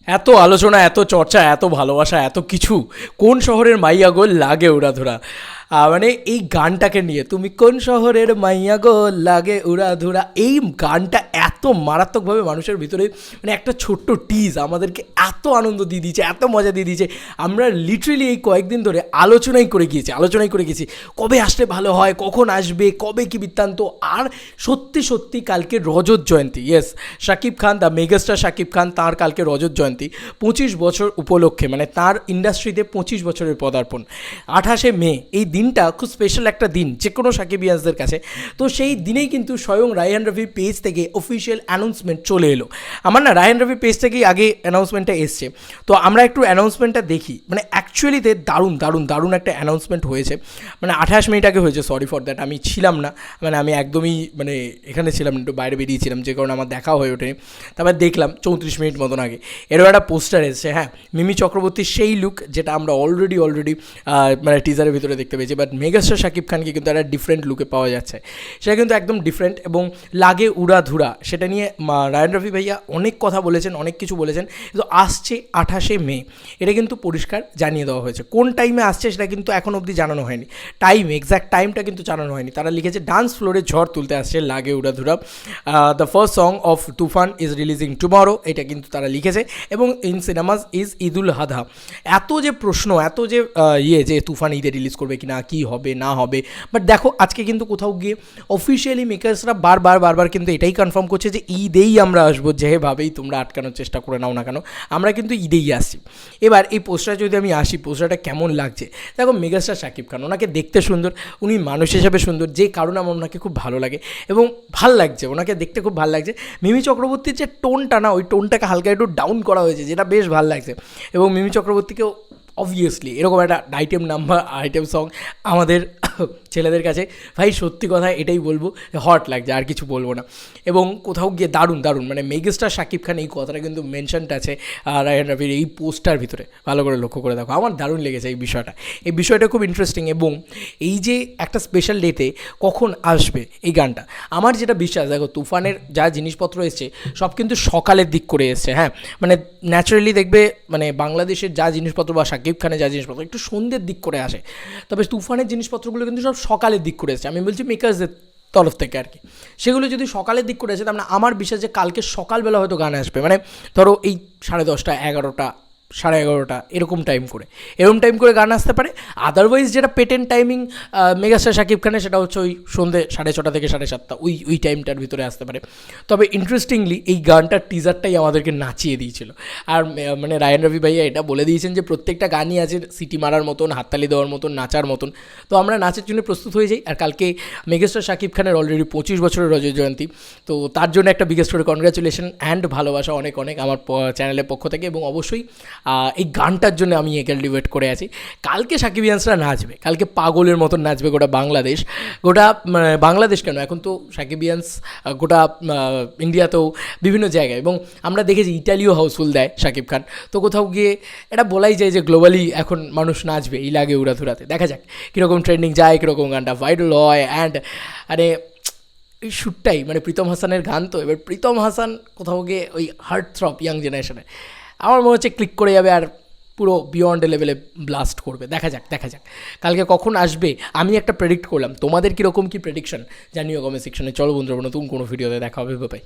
এত আলোচনা, এত চর্চা, এত ভালোবাসা, এত কিছু, কোন শহরের মাইয়া গো লাগে উড়াধুরা। মানে এই গানটাকে নিয়ে, তুমি কোন শহরের মাইয়া গো লাগে উড়াধুরা, এই গানটা এত মারাত্মকভাবে মানুষের ভিতরে মানে একটা ছোট্ট টিজ আমাদেরকে এত আনন্দ দিয়ে দিয়েছে, এত মজা দিয়ে দিয়েছে। আমরা লিটারেলি এই কয়েকদিন ধরে আলোচনাই করে গিয়েছি কবে আসলে ভালো হয়, কখন আসবে, কবে কি বৃত্তান্ত। আর সত্যি সত্যি কালকে রজত জয়ন্তী, yes, Shakib Khan, the megastar Shakib Khan, তাঁর কালকে রজত জয়ন্তী, 25 বছর উপলক্ষে, মানে তার ইন্ডাস্ট্রিতে 25 বছরের পদার্পণ, 28শে মে। এই দিনটা খুব স্পেশাল একটা দিন যে কোনো সাকিবিয়ানসদের কাছে। তো সেই দিনেই কিন্তু স্বয়ং রায়হান রাফির পেজ থেকে অফিসিয়াল অ্যানাউন্সমেন্ট চলে এলো। আমার না রায়হান রাফির পেজ থেকেই আগে অ্যানাউন্সমেন্টটা এসছে, তো আমরা একটু অ্যানাউন্সমেন্টটা দেখি। মানে অ্যাকচুয়ালিতে দারুণ দারুণ দারুণ একটা অ্যানাউন্সমেন্ট হয়েছে। মানে 28 মিনিট আগে হয়েছে, সরি ফর দ্যাট, আমি ছিলাম না, মানে আমি একদমই মানে এখানে ছিলাম, একটু বাইরে বেরিয়েছিলাম, যে কারণে আমার দেখা হয়ে ওঠেনি। তারপর দেখলাম 34 মিনিট মতন আগে এরও একটা পোস্টার এসেছে। হ্যাঁ, মিমি চক্রবর্তীর সেই লুক যেটা আমরা অলরেডি মানে টিজারের ভিতরে দেখতে পেয়েছি, বাট মেগাস্টার শাকিব খানকে কিন্তু একটা ডিফারেন্ট লুকে পাওয়া যাচ্ছে। সেটা কিন্তু একদম ডিফারেন্ট এবং লাগে উড়াধুরা। সেটা নিয়ে রায়হান রাফি ভাইয়া অনেক কথা বলেছেন, অনেক কিছু বলেছেন। কিন্তু আসছে 28শে মে, এটা কিন্তু পরিষ্কার জানিয়ে দেওয়া হয়েছে। কোন টাইমে আসছে সেটা কিন্তু এখন অবধি জানানো হয়নি, এক্স্যাক্ট টাইমটা কিন্তু জানানো হয়নি। তারা লিখেছে ডান্স ফ্লোরে ঝড় তুলতে আসছে লাগে Uradhura, the first song of Toofan is releasing tomorrow, এটা কিন্তু তারা লিখেছে। এবং in cinemas is Eid ul Adha. এত যে প্রশ্ন, এত যে যে তুফান ঈদে রিলিজ করবে কি না, কী হবে না হবে, বাট দেখো আজকে কিন্তু কোথাও গিয়ে অফিসিয়ালি মেকার্সরা বারবার কিন্তু এটাই কনফার্ম করছে যে ঈদেই আমরা আসবো, যেভাবেই তোমরা আটকানোর চেষ্টা করে নাও না কেন, আমরা কিন্তু ঈদেই আসছি। এবার এই পোস্টার যদি আমি আসি, পোস্টারটা কেমন লাগছে দেখো। মেগাস্টার শাকিব খান, ওনাকে দেখতে সুন্দর, উনি মানুষ হিসাবে সুন্দর, যে কারণে আমার ওনাকে খুব ভালো লাগে এবং ভাল লাগছে, ওনাকে দেখতে খুব ভালো লাগছে। মিমি চক্রবর্তীর যে টোনটা না, ওই টোনটাকে হালকা একটু ডাউন করা হয়েছে, যেটা বেশ ভালো লাগছে। এবং মিমি চক্রবর্তীকেও অবভিয়াসলি এরকম একটা আইটেম সং আমাদের ছেলেদের কাছে, ভাই সত্যি কথা এটাই বলবো, হট লাগছে, আর কিছু বলবো না। এবং কোথাও গিয়ে দারুণ মানে মেগাস্টার শাকিব খান, এই কথাটা কিন্তু মেনশনটা আছে রায়হান রাফির এই পোস্টার ভিতরে, ভালো করে লক্ষ্য করে দেখো। আমার দারুণ লেগেছে এই বিষয়টা খুব ইন্টারেস্টিং। এবং এই যে একটা স্পেশাল ডেতে কখন আসবে এই গানটা, আমার যেটা বিশ্বাস, দেখো তুফানের যা জিনিসপত্র এসছে সব কিন্তু সকালের দিক করে এসছে। হ্যাঁ, মানে ন্যাচারালি দেখবে মানে বাংলাদেশের যা জিনিসপত্র বা শাকিব খানের যা জিনিসপত্র একটু সন্ধ্যের দিক করে আসে, তবে তুফানের জিনিসপত্রগুলো কিন্তু সব সকালের দিক করে এসেছে। আমি বলছি মেকার্সদের তরফ থেকে আর কি, সেগুলো যদি সকালের দিক করে আসে, তার মানে আমার বিশ্বাস যে কালকে সকালবেলা হয়তো গান আসবে। মানে ধরো এই 10:30, 11টা, 11:30 এরকম টাইম করে গান আসতে পারে। আদারওয়াইজ যেটা পেটেন্ট টাইমিং মেগাস্টার শাকিব খানের, সেটা হচ্ছে ওই সন্ধ্যে 6:30 থেকে 7:30, ওই টাইমটার ভিতরে আসতে পারে। তবে ইন্টারেস্টিংলি এই গানটার টিজারটাই আমাদেরকে নাচিয়ে দিয়েছিল। আর মানে রায়হান রফি ভাইয়া এটা বলে দিয়েছেন যে প্রত্যেকটা গানই আছে সিটি মারার মতন, হাততালি দেওয়ার মতন, নাচার মতন। তো আমরা নাচের জন্য প্রস্তুত হয়ে যাই। আর কালকে মেগাস্টার শাকিব খানের অলরেডি 25 বছরের রজত জয়ন্তী, তো তার জন্য একটা বিগেস্ট করে কনগ্রাচুলেশন অ্যান্ড ভালোবাসা অনেক আমার চ্যানেলের পক্ষ থেকে। এবং অবশ্যই এই গানটার জন্য আমি এগেলডি ওয়েট করে আছি। কালকে সাকিবিয়ানসরা নাচবে, কালকে পাগলের মতন নাচবে গোটা বাংলাদেশ কেন, এখন তো সাকিবিয়ানস গোটা ইন্ডিয়াতেও বিভিন্ন জায়গায়, এবং আমরা দেখেছি ইটালিও হাউসফুল দেয় শাকিব খান। তো কোথাও গিয়ে এটা বলাই যায় যে গ্লোবালি এখন মানুষ নাচবে এই লাগে উড়াধুরাতে। দেখা যাক কীরকম ট্রেন্ডিং যায়, কীরকম গানটা ভাইরাল হয়। অ্যান্ড আরে এই শ্যুটটাই মানে প্রীতম হাসানের গান, তো এবার প্রীতম হাসান কোথাও গিয়ে ওই হার্ট থ্রপ ইয়াং জেনারেশনের, আমার মনে হচ্ছে ক্লিক করে যাবে আর পুরো বিয়ন্ড লেভেলে ব্লাস্ট করবে। দেখা যাক কালকে কখন আসবে। আমি একটা প্রেডিক্ট করলাম, তোমাদের কীরকম কী প্রেডিকশন জানিও কমেন্ট সেকশনে। চলো বন্ধুরা, নতুন কোনো ভিডিওতে দেখা হবে, বাই।